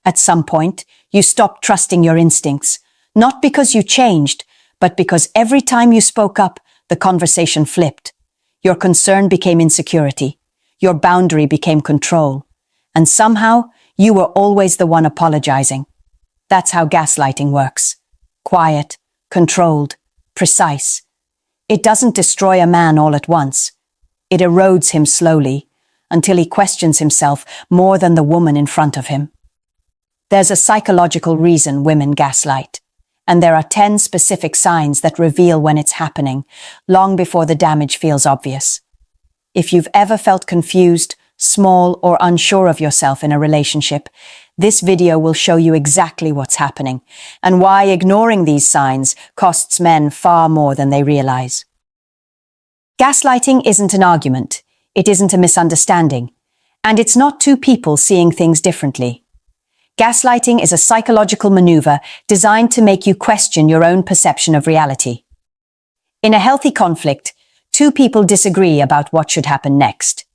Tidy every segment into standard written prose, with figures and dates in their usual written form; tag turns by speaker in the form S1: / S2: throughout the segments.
S1: At some point, you stopped trusting your instincts, not because you changed, but because every time you spoke up, the conversation flipped. Your concern became insecurity. Your boundary became control. And somehow, you were always the one apologizing. That's how gaslighting works. Quiet, controlled, precise. It doesn't destroy a man all at once. It erodes him slowly, until he questions himself more than the woman in front of him. There's a psychological reason women gaslight, and there are 10 specific signs that reveal when it's happening, long before the damage feels obvious. If you've ever felt confused, small, or unsure of yourself in a relationship, this video will show you exactly what's happening and why ignoring these signs costs men far more than they realize. Gaslighting isn't an argument, it isn't a misunderstanding, and it's not two people seeing things differently. Gaslighting is a psychological maneuver designed to make you question your own perception of reality. In a healthy conflict, two people disagree about what should happen next.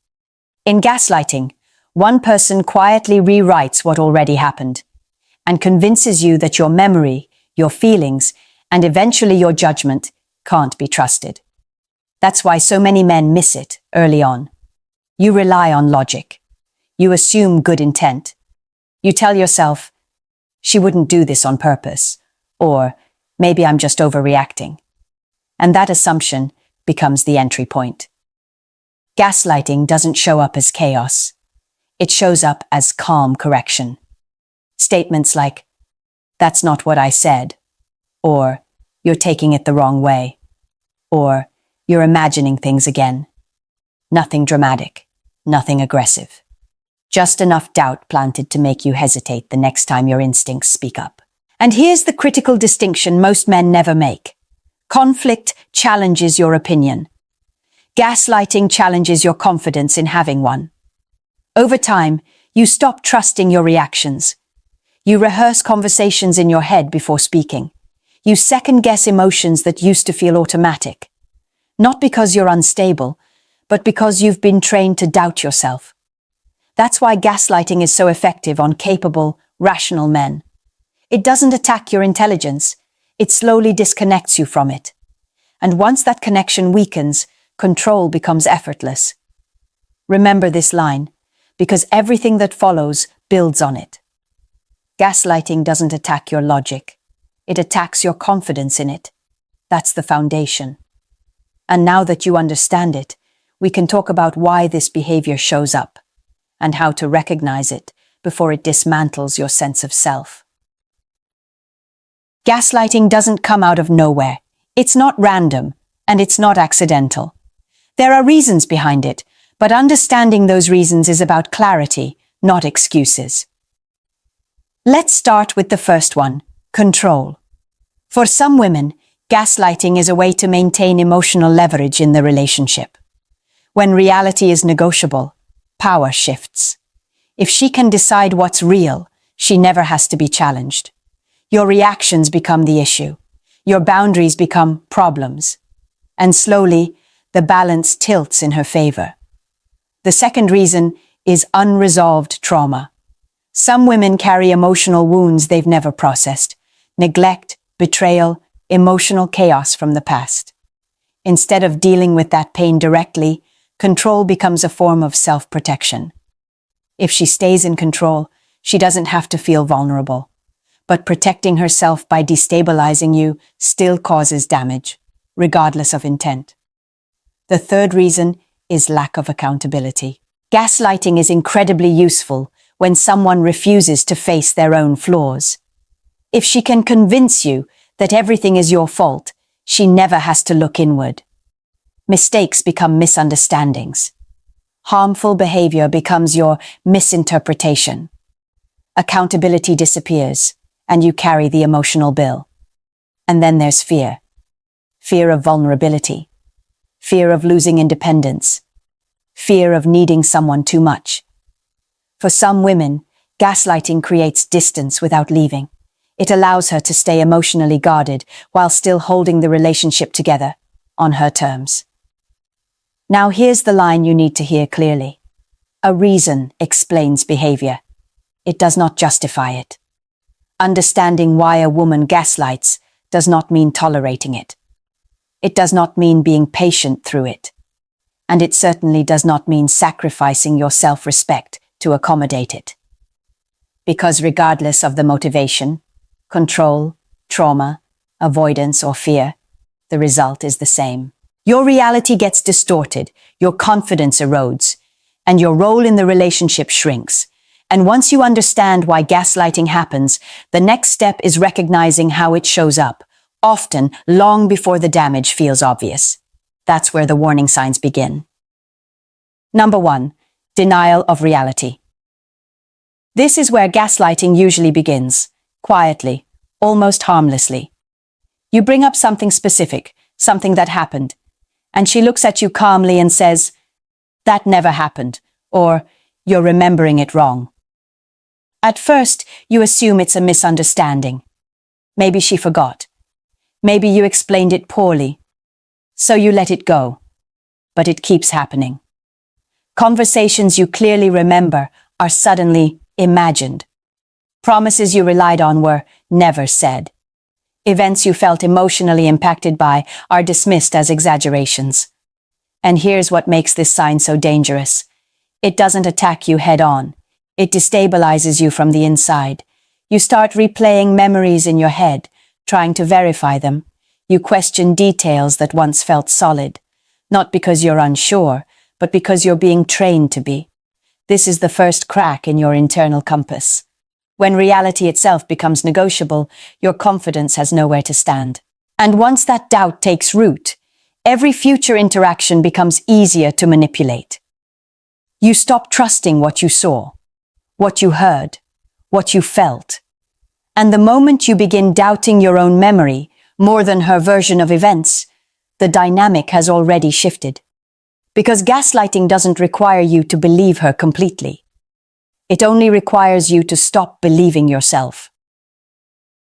S1: In gaslighting, one person quietly rewrites what already happened and convinces you that your memory, your feelings, and eventually your judgment can't be trusted. That's why so many men miss it early on. You rely on logic. You assume good intent. You tell yourself, she wouldn't do this on purpose, or maybe I'm just overreacting. And that assumption becomes the entry point. Gaslighting doesn't show up as chaos. It shows up as calm correction. Statements like, "That's not what I said," or "You're taking it the wrong way," or "You're imagining things again." Nothing dramatic, nothing aggressive. Just enough doubt planted to make you hesitate the next time your instincts speak up. And here's the critical distinction most men never make. Conflict challenges your opinion. Gaslighting challenges your confidence in having one. Over time, you stop trusting your reactions. You rehearse conversations in your head before speaking. You second-guess emotions that used to feel automatic. Not because you're unstable, but because you've been trained to doubt yourself. That's why gaslighting is so effective on capable, rational men. It doesn't attack your intelligence. It slowly disconnects you from it. And once that connection weakens, control becomes effortless. Remember this line, because everything that follows builds on it. Gaslighting doesn't attack your logic. It attacks your confidence in it. That's the foundation. And now that you understand it, we can talk about why this behavior shows up and how to recognize it before it dismantles your sense of self. Gaslighting doesn't come out of nowhere. It's not random, and it's not accidental. There are reasons behind it, but understanding those reasons is about clarity, not excuses. Let's start with the first one, control. For some women, gaslighting is a way to maintain emotional leverage in the relationship. When reality is negotiable, power shifts. If she can decide what's real, she never has to be challenged. Your reactions become the issue. Your boundaries become problems. And slowly, the balance tilts in her favor. The second reason is unresolved trauma. Some women carry emotional wounds they've never processed, neglect, betrayal, emotional chaos from the past. Instead of dealing with that pain directly, control becomes a form of self-protection. If she stays in control, she doesn't have to feel vulnerable. But protecting herself by destabilizing you still causes damage, regardless of intent. The third reason is lack of accountability. Gaslighting is incredibly useful when someone refuses to face their own flaws. If she can convince you that everything is your fault, she never has to look inward. Mistakes become misunderstandings. Harmful behavior becomes your misinterpretation. Accountability disappears, and you carry the emotional bill. And then there's fear. Fear of vulnerability. Fear of losing independence. Fear of needing someone too much. For some women, gaslighting creates distance without leaving. It allows her to stay emotionally guarded while still holding the relationship together, on her terms. Now here's the line you need to hear clearly. A reason explains behavior. It does not justify it. Understanding why a woman gaslights does not mean tolerating it. It does not mean being patient through it. And it certainly does not mean sacrificing your self-respect to accommodate it. Because regardless of the motivation, control, trauma, avoidance, or fear, the result is the same. Your reality gets distorted, your confidence erodes, and your role in the relationship shrinks. And once you understand why gaslighting happens, the next step is recognizing how it shows up, often long before the damage feels obvious. That's where the warning signs begin. Number 1, denial of reality. This is where gaslighting usually begins, quietly, almost harmlessly. You bring up something specific, something that happened, and she looks at you calmly and says, "That never happened," or "You're remembering it wrong." At first, you assume it's a misunderstanding. Maybe she forgot. Maybe you explained it poorly. So you let it go. But it keeps happening. Conversations you clearly remember are suddenly imagined. Promises you relied on were never said. Events you felt emotionally impacted by are dismissed as exaggerations. And here's what makes this sign so dangerous. It doesn't attack you head on. It destabilizes you from the inside. You start replaying memories in your head, trying to verify them. You question details that once felt solid, not because you're unsure, but because you're being trained to be. This is the first crack in your internal compass. When reality itself becomes negotiable, your confidence has nowhere to stand. And once that doubt takes root, every future interaction becomes easier to manipulate. You stop trusting what you saw, what you heard, what you felt. And the moment you begin doubting your own memory more than her version of events, the dynamic has already shifted. Because gaslighting doesn't require you to believe her completely. It only requires you to stop believing yourself.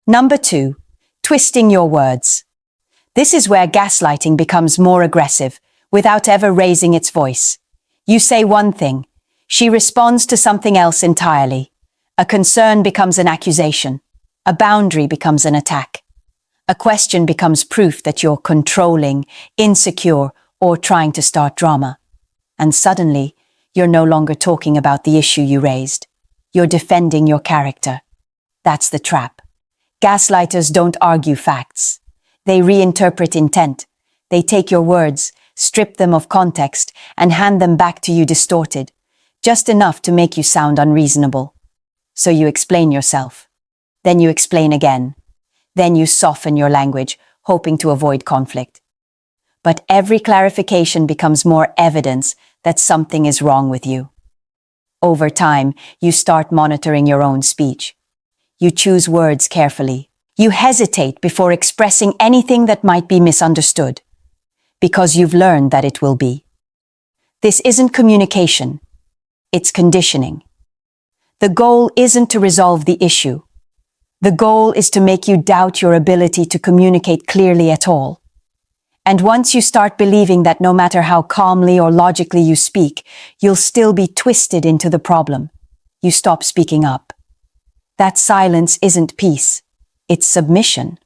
S1: Number 2, twisting your words. This is where gaslighting becomes more aggressive, without ever raising its voice. You say one thing, she responds to something else entirely. A concern becomes an accusation. A boundary becomes an attack. A question becomes proof that you're controlling, insecure, or trying to start drama. And suddenly, you're no longer talking about the issue you raised. You're defending your character. That's the trap. Gaslighters don't argue facts. They reinterpret intent. They take your words, strip them of context, and hand them back to you distorted, just enough to make you sound unreasonable. So you explain yourself. Then you explain again. Then you soften your language, hoping to avoid conflict. But every clarification becomes more evidence that something is wrong with you. Over time, you start monitoring your own speech. You choose words carefully. You hesitate before expressing anything that might be misunderstood, because you've learned that it will be. This isn't communication. It's conditioning. The goal isn't to resolve the issue. The goal is to make you doubt your ability to communicate clearly at all. And once you start believing that no matter how calmly or logically you speak, you'll still be twisted into the problem, you stop speaking up. That silence isn't peace, it's submission.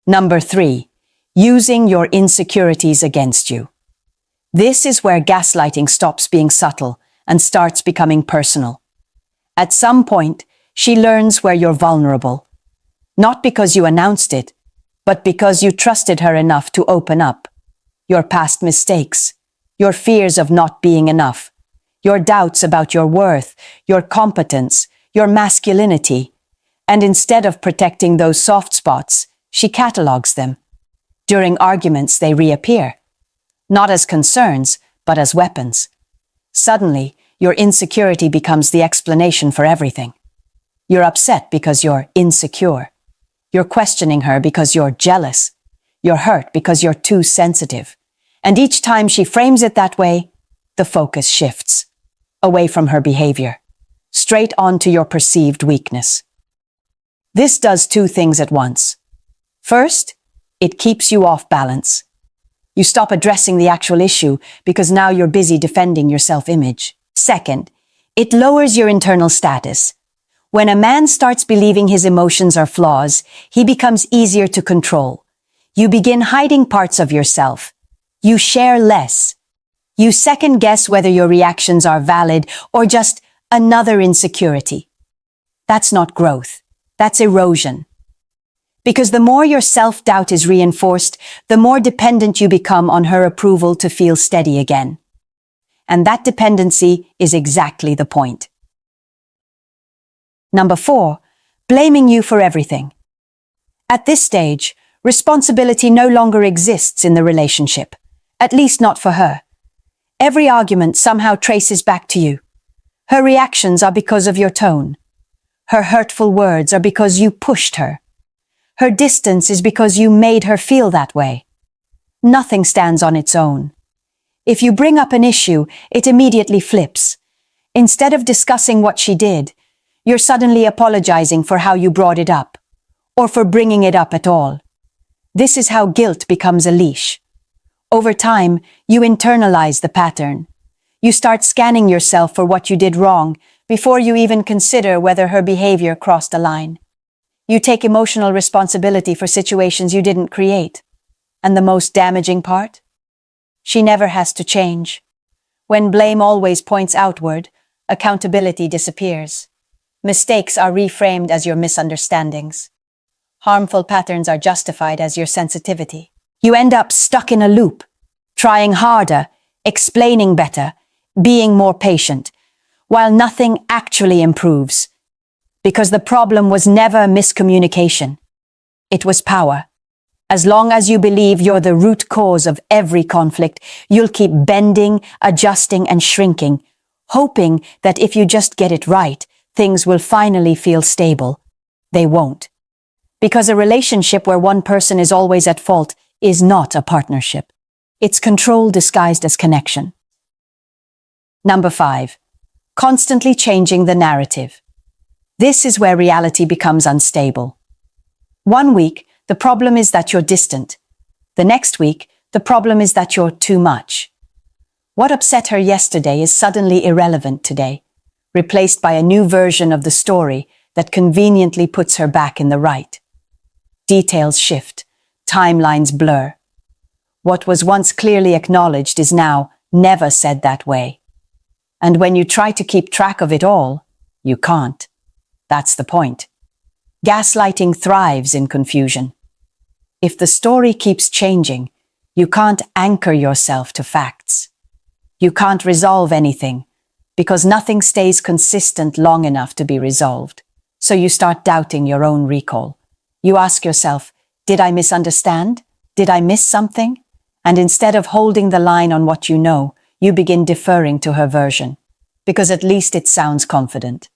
S1: Number 3, using your insecurities against you. This is where gaslighting stops being subtle and starts becoming personal. At some point, she learns where you're vulnerable, not because you announced it, but because you trusted her enough to open up. Your past mistakes, your fears of not being enough, your doubts about your worth, your competence, your masculinity. And instead of protecting those soft spots, she catalogs them. During arguments, they reappear. Not as concerns, but as weapons. Suddenly, your insecurity becomes the explanation for everything. You're upset because you're insecure. You're questioning her because you're jealous. You're hurt because you're too sensitive. And each time she frames it that way, the focus shifts. Away from her behavior. Straight onto your perceived weakness. This does 2 things at once. First, it keeps you off balance. You stop addressing the actual issue because now you're busy defending your self-image. Second, It lowers your internal status. When a man starts believing his emotions are flaws, he becomes easier to control. You begin hiding parts of yourself. You share less. You second-guess whether your reactions are valid or just another insecurity. That's not growth. That's erosion. Because the more your self-doubt is reinforced, the more dependent you become on her approval to feel steady again. And that dependency is exactly the point. Number 4, blaming you for everything. At this stage, responsibility no longer exists in the relationship, at least not for her. Every argument somehow traces back to you. Her reactions are because of your tone. Her hurtful words are because you pushed her. Her distance is because you made her feel that way. Nothing stands on its own. If you bring up an issue, it immediately flips. Instead of discussing what she did, you're suddenly apologizing for how you brought it up, or for bringing it up at all. This is how guilt becomes a leash. Over time, you internalize the pattern. You start scanning yourself for what you did wrong before you even consider whether her behavior crossed a line. You take emotional responsibility for situations you didn't create. And the most damaging part? She never has to change. When blame always points outward, accountability disappears. Mistakes are reframed as your misunderstandings. Harmful patterns are justified as your sensitivity. You end up stuck in a loop, trying harder, explaining better, being more patient, while nothing actually improves. Because the problem was never miscommunication. It was power. As long as you believe you're the root cause of every conflict, you'll keep bending, adjusting, and shrinking, hoping that if you just get it right, things will finally feel stable. They won't. Because a relationship where one person is always at fault is not a partnership. It's control disguised as connection. Number 5, constantly changing the narrative. This is where reality becomes unstable. One week, the problem is that you're distant. The next week, the problem is that you're too much. What upset her yesterday is suddenly irrelevant today, replaced by a new version of the story that conveniently puts her back in the right. Details shift, timelines blur. What was once clearly acknowledged is now never said that way. And when you try to keep track of it all, you can't. That's the point. Gaslighting thrives in confusion. If the story keeps changing, you can't anchor yourself to facts. You can't resolve anything, because nothing stays consistent long enough to be resolved. So you start doubting your own recall. You ask yourself, did I misunderstand? Did I miss something? And instead of holding the line on what you know, you begin deferring to her version, because at least it sounds confident.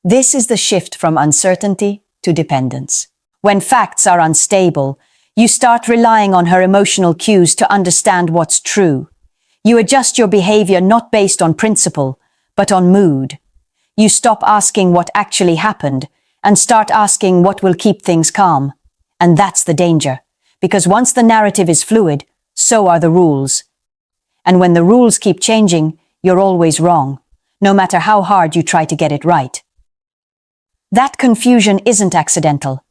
S1: This is the shift from uncertainty to dependence. When facts are unstable, you start relying on her emotional cues to understand what's true. You adjust your behavior not based on principle, but on mood. You stop asking what actually happened and start asking what will keep things calm. And that's the danger, because once the narrative is fluid, so are the rules. And when the rules keep changing, you're always wrong, no matter how hard you try to get it right. That confusion isn't accidental.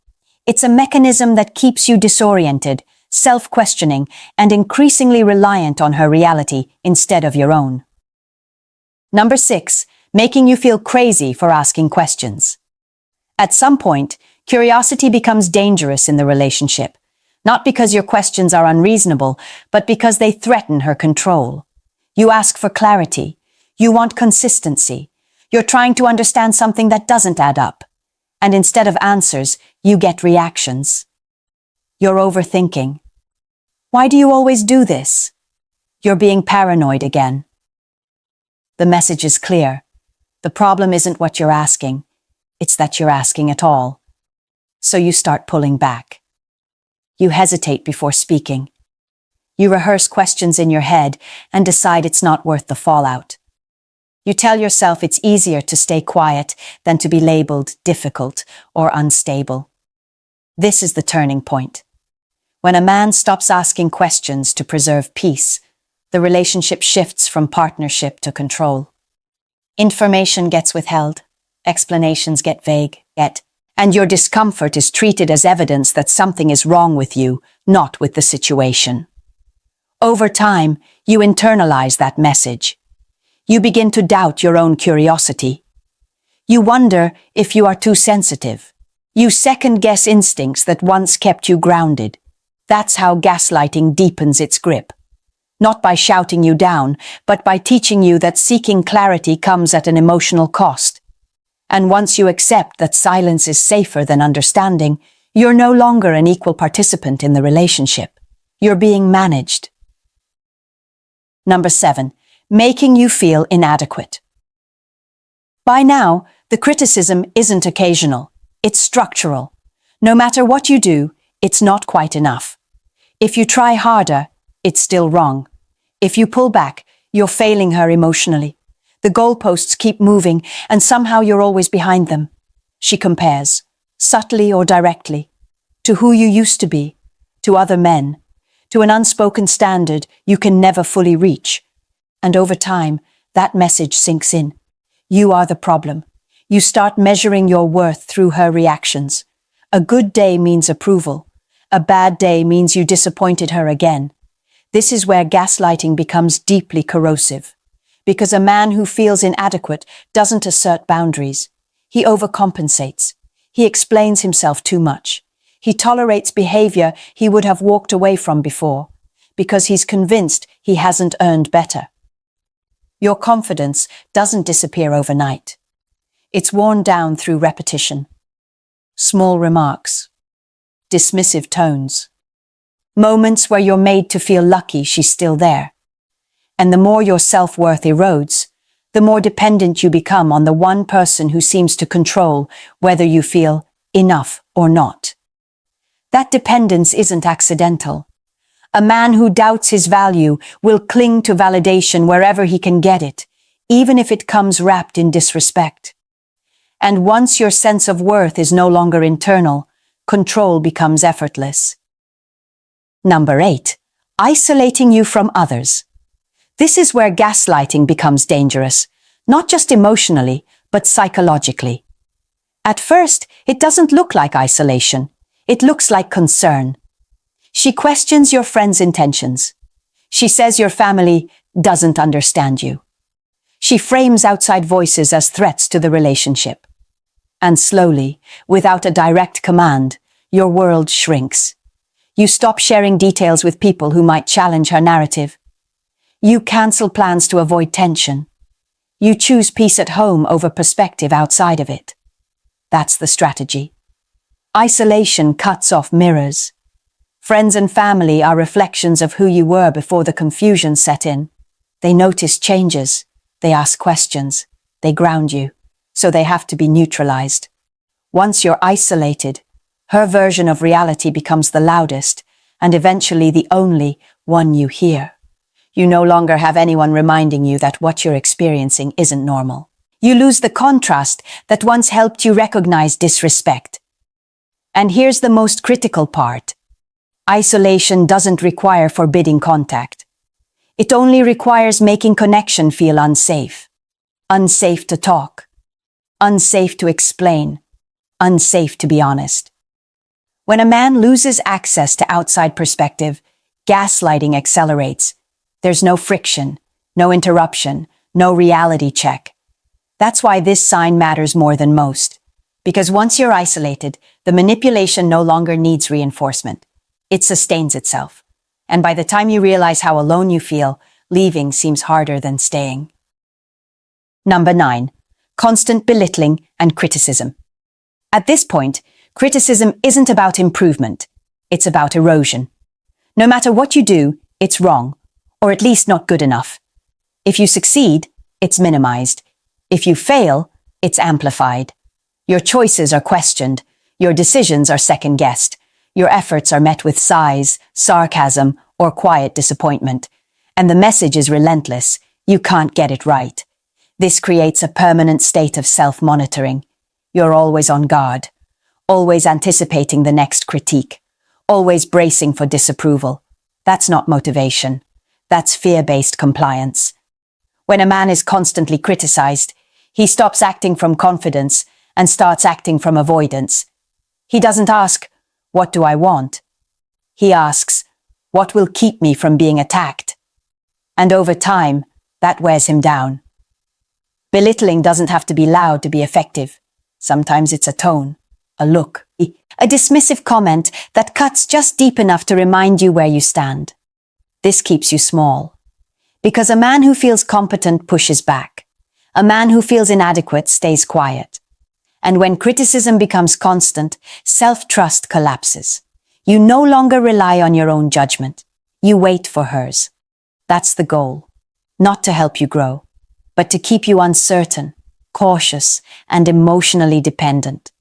S1: It's a mechanism that keeps you disoriented, self-questioning, and increasingly reliant on her reality instead of your own. Number 6, making you feel crazy for asking questions. At some point, curiosity becomes dangerous in the relationship, not because your questions are unreasonable, but because they threaten her control. You ask for clarity. You want consistency. You're trying to understand something that doesn't add up. And instead of answers, you get reactions. You're overthinking. Why do you always do this? You're being paranoid again. The message is clear. The problem isn't what you're asking. It's that you're asking at all. So you start pulling back. You hesitate before speaking. You rehearse questions in your head and decide it's not worth the fallout. You tell yourself it's easier to stay quiet than to be labeled difficult or unstable. This is the turning point. When a man stops asking questions to preserve peace, the relationship shifts from partnership to control. Information gets withheld, explanations get vague, and your discomfort is treated as evidence that something is wrong with you, not with the situation. Over time, you internalize that message. You begin to doubt your own curiosity. You wonder if you are too sensitive. You second-guess instincts that once kept you grounded. That's how gaslighting deepens its grip. Not by shouting you down, but by teaching you that seeking clarity comes at an emotional cost. And once you accept that silence is safer than understanding, you're no longer an equal participant in the relationship. You're being managed. Number 7, making you feel inadequate. By now, the criticism isn't occasional, it's structural. No matter what you do, it's not quite enough. If you try harder, it's still wrong. If you pull back, you're failing her emotionally. The goalposts keep moving, and somehow you're always behind them. She compares, subtly or directly, to who you used to be, to other men, to an unspoken standard you can never fully reach. And over time, that message sinks in. You are the problem. You start measuring your worth through her reactions. A good day means approval. A bad day means you disappointed her again. This is where gaslighting becomes deeply corrosive. Because a man who feels inadequate doesn't assert boundaries. He overcompensates. He explains himself too much. He tolerates behavior he would have walked away from before, because he's convinced he hasn't earned better. Your confidence doesn't disappear overnight. It's worn down through repetition. Small remarks. Dismissive tones. Moments where you're made to feel lucky she's still there. And the more your self-worth erodes, the more dependent you become on the one person who seems to control whether you feel enough or not. That dependence isn't accidental. A man who doubts his value will cling to validation wherever he can get it, even if it comes wrapped in disrespect. And once your sense of worth is no longer internal, control becomes effortless. Number 8, isolating you from others. This is where gaslighting becomes dangerous, not just emotionally, but psychologically. At first, it doesn't look like isolation. It looks like concern. She questions your friend's intentions. She says your family doesn't understand you. She frames outside voices as threats to the relationship. And slowly, without a direct command, your world shrinks. You stop sharing details with people who might challenge her narrative. You cancel plans to avoid tension. You choose peace at home over perspective outside of it. That's the strategy. Isolation cuts off mirrors. Friends and family are reflections of who you were before the confusion set in. They notice changes. They ask questions. They ground you. So they have to be neutralized. Once you're isolated, her version of reality becomes the loudest and eventually the only one you hear. You no longer have anyone reminding you that what you're experiencing isn't normal. You lose the contrast that once helped you recognize disrespect. And here's the most critical part. Isolation doesn't require forbidding contact. It only requires making connection feel unsafe. Unsafe to talk. Unsafe to explain. Unsafe to be honest. When a man loses access to outside perspective, gaslighting accelerates. There's no friction, no interruption, no reality check. That's why this sign matters more than most. Because once you're isolated, the manipulation no longer needs reinforcement. It sustains itself. And by the time you realize how alone you feel, leaving seems harder than staying. Number 9, constant belittling and criticism. At this point, criticism isn't about improvement. It's about erosion. No matter what you do, it's wrong, or at least not good enough. If you succeed, it's minimized. If you fail, it's amplified. Your choices are questioned. Your decisions are second-guessed. Your efforts are met with sighs, sarcasm, or quiet disappointment. And the message is relentless. You can't get it right. This creates a permanent state of self-monitoring. You're always on guard, always anticipating the next critique, always bracing for disapproval. That's not motivation. That's fear-based compliance. When a man is constantly criticized, He stops acting from confidence and starts acting from avoidance. He doesn't ask, "What do I want?" He asks, "What will keep me from being attacked?" And over time, that wears him down. Belittling doesn't have to be loud to be effective. Sometimes it's a tone, a look, a dismissive comment that cuts just deep enough to remind you where you stand. This keeps you small. Because a man who feels competent pushes back. A man who feels inadequate stays quiet. And when criticism becomes constant, self-trust collapses. You no longer rely on your own judgment. You wait for hers. That's the goal. Not to help you grow, but to keep you uncertain, cautious, and emotionally dependent.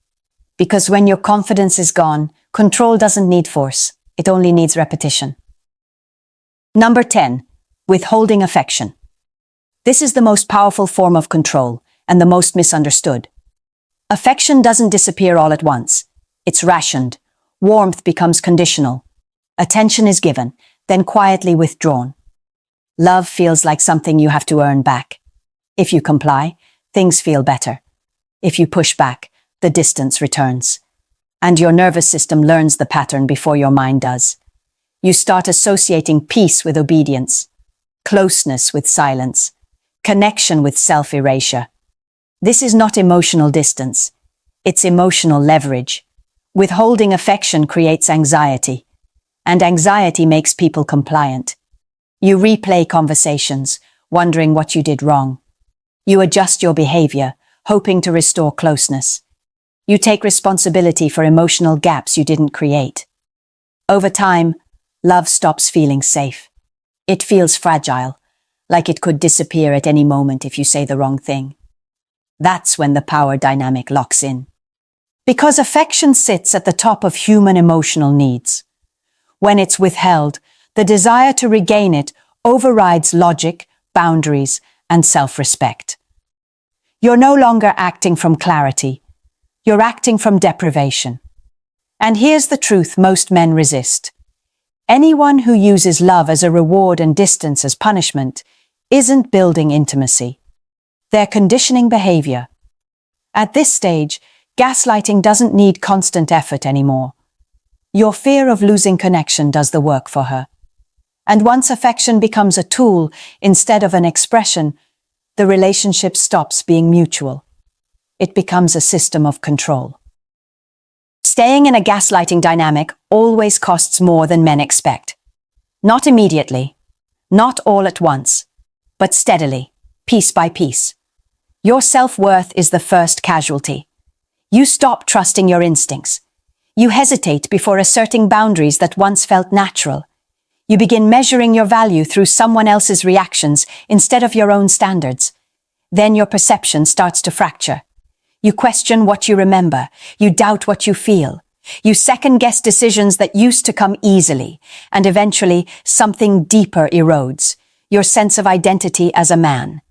S1: Because when your confidence is gone, control doesn't need force. It only needs repetition. Number 10. Withholding affection. This is the most powerful form of control and the most misunderstood. Affection doesn't disappear all at once. It's rationed. Warmth becomes conditional. Attention is given, then quietly withdrawn. Love feels like something you have to earn back. If you comply, things feel better. If you push back, the distance returns. And your nervous system learns the pattern before your mind does. You start associating peace with obedience, closeness with silence, connection with self-erasure. This is not emotional distance. It's emotional leverage. Withholding affection creates anxiety, and anxiety makes people compliant. You replay conversations, wondering what you did wrong. You adjust your behavior, hoping to restore closeness. You take responsibility for emotional gaps you didn't create. Over time, love stops feeling safe. It feels fragile, like it could disappear at any moment if you say the wrong thing. That's when the power dynamic locks in. Because affection sits at the top of human emotional needs. When it's withheld, the desire to regain it overrides logic, boundaries, and self-respect. You're no longer acting from clarity. You're acting from deprivation. And here's the truth most men resist. Anyone who uses love as a reward and distance as punishment isn't building intimacy. They're conditioning behavior. At this stage, gaslighting doesn't need constant effort anymore. Your fear of losing connection does the work for her. And once affection becomes a tool instead of an expression, the relationship stops being mutual. It becomes a system of control. Staying in a gaslighting dynamic always costs more than men expect. Not immediately, not all at once, but steadily, piece by piece. Your self-worth is the first casualty. You stop trusting your instincts. You hesitate before asserting boundaries that once felt natural. You begin measuring your value through someone else's reactions instead of your own standards. Then your perception starts to fracture. You question what you remember. You doubt what you feel. You second-guess decisions that used to come easily, and eventually something deeper erodes. Your sense of identity as a man.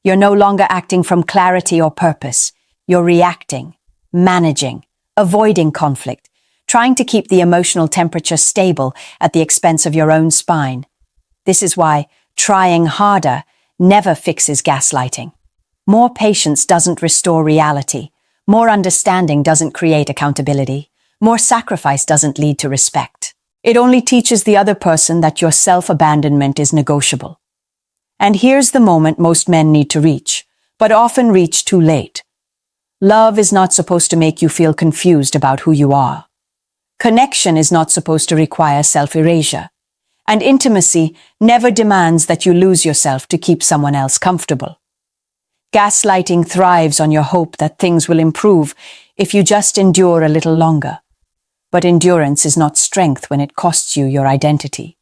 S1: You're no longer acting from clarity or purpose. You're reacting, managing, avoiding conflict, trying to keep the emotional temperature stable at the expense of your own spine. This is why trying harder never fixes gaslighting. More patience doesn't restore reality. More understanding doesn't create accountability. More sacrifice doesn't lead to respect. It only teaches the other person that your self-abandonment is negotiable. And here's the moment most men need to reach, but often reach too late. Love is not supposed to make you feel confused about who you are. Connection is not supposed to require self-erasure. And intimacy never demands that you lose yourself to keep someone else comfortable. Gaslighting thrives on your hope that things will improve if you just endure a little longer. But endurance is not strength when it costs you your identity.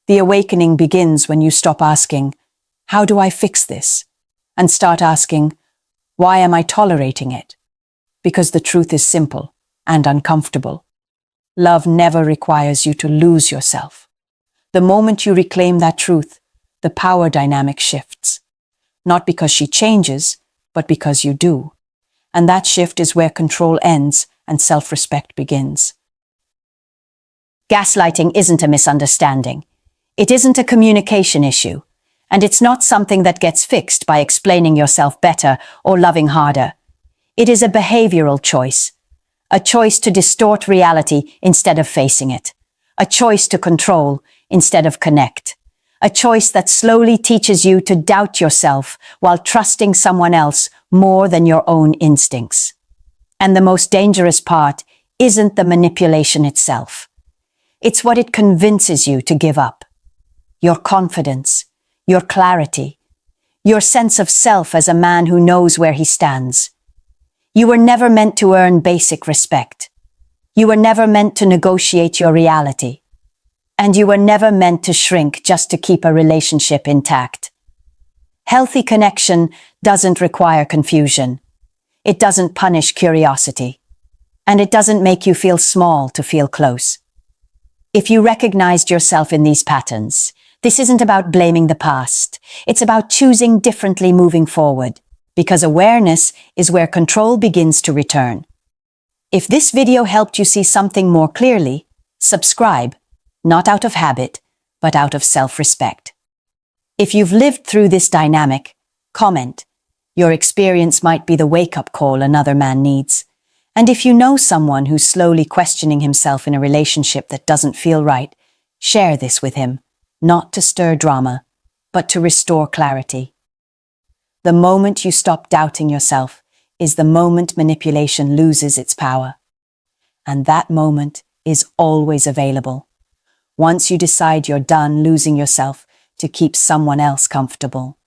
S1: The awakening begins when you stop asking, "How do I fix this?" and start asking, "Why am I tolerating it?" Because the truth is simple and uncomfortable. Love never requires you to lose yourself. The moment you reclaim that truth, the power dynamic shifts. Not because she changes, but because you do. And that shift is where control ends and self-respect begins. Gaslighting isn't a misunderstanding. It isn't a communication issue. And it's not something that gets fixed by explaining yourself better or loving harder. It is a behavioral choice. A choice to distort reality instead of facing it. A choice to control instead of connect. A choice that slowly teaches you to doubt yourself while trusting someone else more than your own instincts. And the most dangerous part isn't the manipulation itself. It's what it convinces you to give up. Your confidence, your clarity, your sense of self as a man who knows where he stands. You were never meant to earn basic respect. You were never meant to negotiate your reality. And you were never meant to shrink just to keep a relationship intact. Healthy connection doesn't require confusion. It doesn't punish curiosity. And it doesn't make you feel small to feel close. If you recognized yourself in these patterns, this isn't about blaming the past. It's about choosing differently moving forward, because awareness is where control begins to return. If this video helped you see something more clearly, subscribe, not out of habit, but out of self-respect. If you've lived through this dynamic, comment. Your experience might be the wake-up call another man needs. And if you know someone who's slowly questioning himself in a relationship that doesn't feel right, share this with him, not to stir drama, but to restore clarity. The moment you stop doubting yourself is the moment manipulation loses its power. And that moment is always available. Once you decide you're done losing yourself to keep someone else comfortable.